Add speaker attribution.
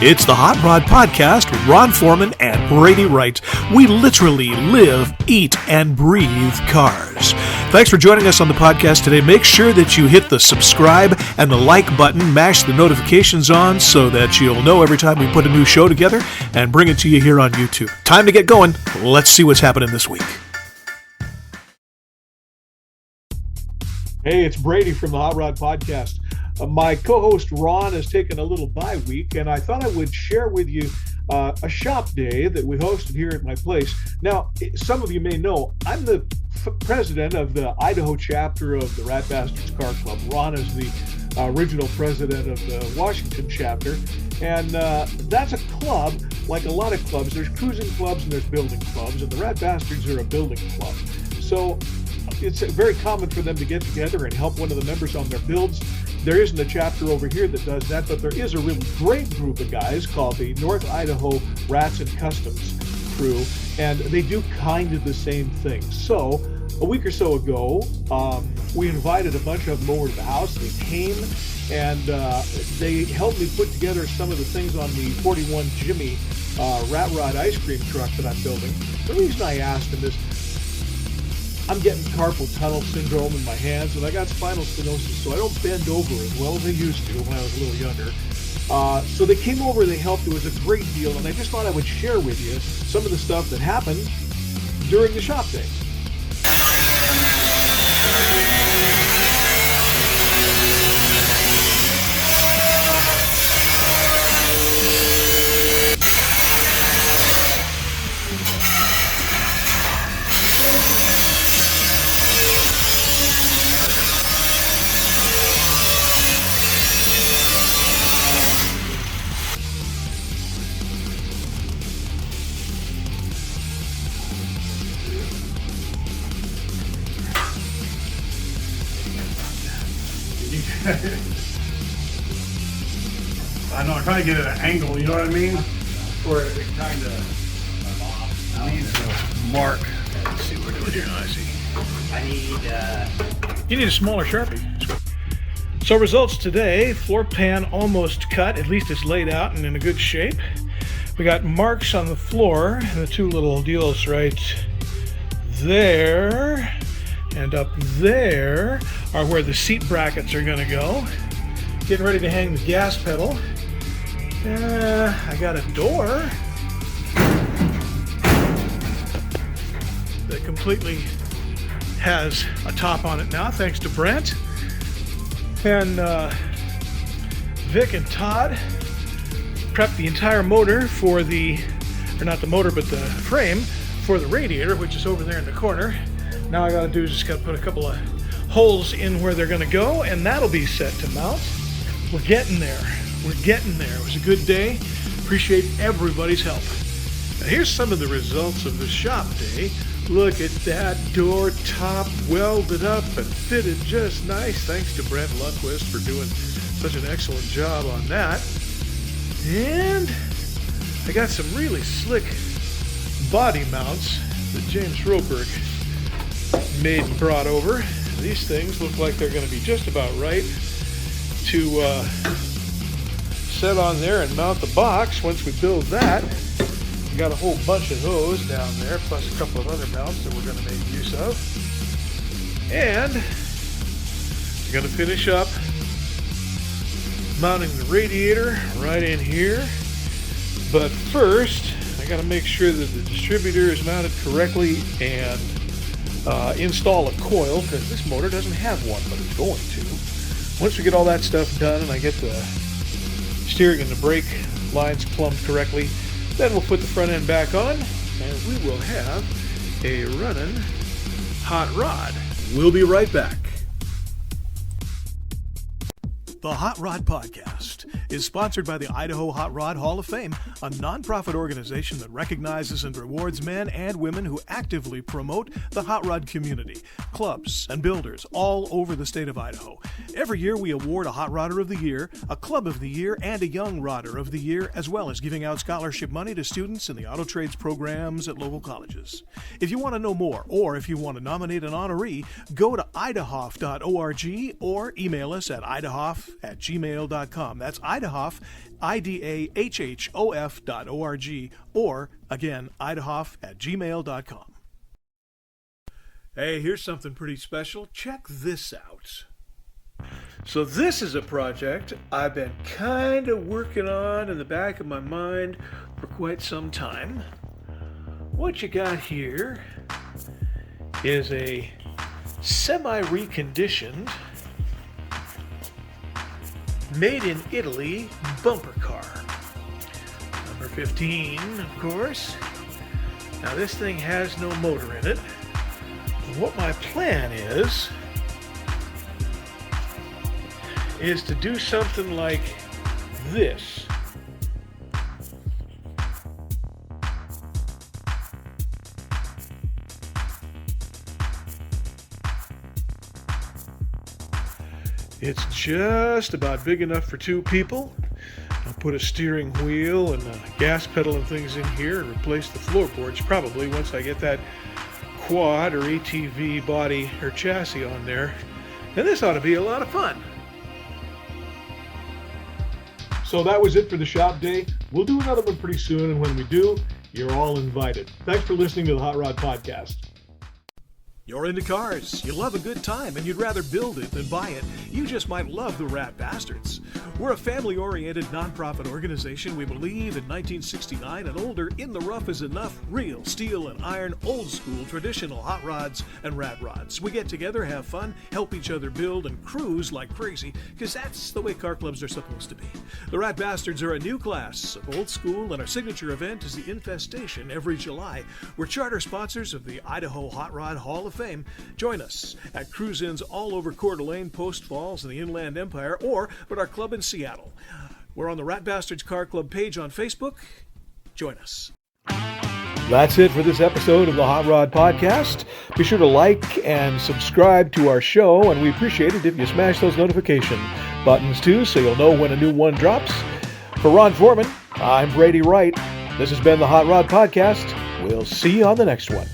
Speaker 1: It's the Hot Rod Podcast with Ron Foreman and Brady Wright. We literally live, eat, and breathe cars. Thanks for joining us on the podcast today. Make sure that you hit the subscribe and the like button, mash the notifications on so that you'll know every time we put a new show together and bring it to you here on YouTube. Time to get going. Let's see what's happening this week. Hey, it's Brady from the Hot Rod Podcast. My co-host Ron has taken a little bye week, and I thought I would share with you a shop day that we hosted here at my place. Now, some of you may know, I'm the president of the Idaho chapter of the Rat Bastards Car Club. Ron is the original president of the Washington chapter, and that's a club, like a lot of clubs. There's cruising clubs and there's building clubs, and the Rat Bastards are a building club. So it's very common for them to get together and help one of the members on their builds. There isn't a chapter over here that does that, but there is a really great group of guys called the North Idaho Rats and Customs crew, and they do kind of the same thing. So a week or so ago, we invited a bunch of them over to the house. They came, and they helped me put together some of the things on the 41 Jimmy Rat Rod ice cream truck that I'm building. The reason I asked them is, I'm getting carpal tunnel syndrome in my hands, and I got spinal stenosis, so I don't bend over as well as I used to when I was a little younger. So they came over, they helped. It was a great deal, and I just thought I would share with you some of the stuff that happened during the shop day.
Speaker 2: I know, I'm trying to get it at an angle, you know what I mean? Where it kind of leaves a mark.
Speaker 1: Let's see what we're doing here. I see.
Speaker 3: I need,
Speaker 1: You need a smaller Sharpie. So results today, floor pan almost cut, at least it's laid out and in a good shape. We got marks on the floor, and the two little deals right there and up there are where the seat brackets are going to go. Getting ready to hang the gas pedal. I got a door that completely has a top on it now, thanks to Brent. And Vic and Todd prepped the entire motor for the, or not the motor, but the frame for the radiator, which is over there in the corner. Now I gotta do is just gotta put a couple of holes in where they're gonna go, and that'll be set to mount. We're getting there. We're getting there. It was a good day. Appreciate everybody's help. Now here's some of the results of the shop day. Look at that door top welded up and fitted just nice. Thanks to Brent Lundquist for doing such an excellent job on that. And I got some really slick body mounts that James Roberg made and brought over. These things look like they're going to be just about right to set on there and mount the box. Once we build that, we got a whole bunch of those down there, plus a couple of other mounts that we're going to make use of. And we're going to finish up mounting the radiator right in here. But first, I got to make sure that the distributor is mounted correctly and install a coil, because this motor doesn't have one, but it's going to. Once we get all that stuff done and I get the steering and the brake lines plumbed correctly, then we'll put the front end back on and we will have a running hot rod. We'll be right back. The Hot Rod Podcast is sponsored by the Idaho Hot Rod Hall of Fame, a nonprofit organization that recognizes and rewards men and women who actively promote the hot rod community, clubs, and builders all over the state of Idaho. Every year we award a Hot Rodder of the Year, a Club of the Year, and a Young Rodder of the Year, as well as giving out scholarship money to students in the auto trades programs at local colleges. If you want to know more, or if you want to nominate an honoree, go to idahof.org or email us at idahof@gmail.com. That's
Speaker 4: Idahof, idahhof.org, or, again, idahof@gmail.com. Hey, here's something pretty special. Check this out. So this is a project I've been kind of working on in the back of my mind for quite some time. What you got here is a semi-reconditioned, made in Italy bumper car. Number 15, of course. Now this thing has no motor in it. What my plan is to do something like this. It's just about big enough for two people. I'll put a steering wheel and a gas pedal and things in here and replace the floorboards probably once I get that quad or ATV body or chassis on there. And this ought to be a lot of fun.
Speaker 1: So that was it for the shop day. We'll do another one pretty soon, and when we do, you're all invited. Thanks for listening to the Hot Rod Podcast.
Speaker 4: You're into cars, you love a good time, and you'd rather build it than buy it. You just might love the Rat Bastards. We're a family-oriented nonprofit organization. We believe in 1969 and older, in the rough is enough, real steel and iron, old school, traditional hot rods and rat rods. We get together, have fun, help each other build, and cruise like crazy, because that's the way car clubs are supposed to be. The Rat Bastards are a new class of old school, and our signature event is the Infestation every July. We're charter sponsors of the Idaho Hot Rod Hall of Fame. Join us at cruise-ins all over Coeur d'Alene, Post Falls, and the Inland Empire, or at our club in Seattle. We're on the Rat Bastards Car Club page on Facebook. Join us.
Speaker 1: That's it for this episode of the Hot Rod Podcast. Be sure to like and subscribe to our show, and we appreciate it if you smash those notification buttons too, so you'll know when a new one drops. For Ron Foreman, I'm Brady Wright. This has been the Hot Rod Podcast. We'll see you on the next one.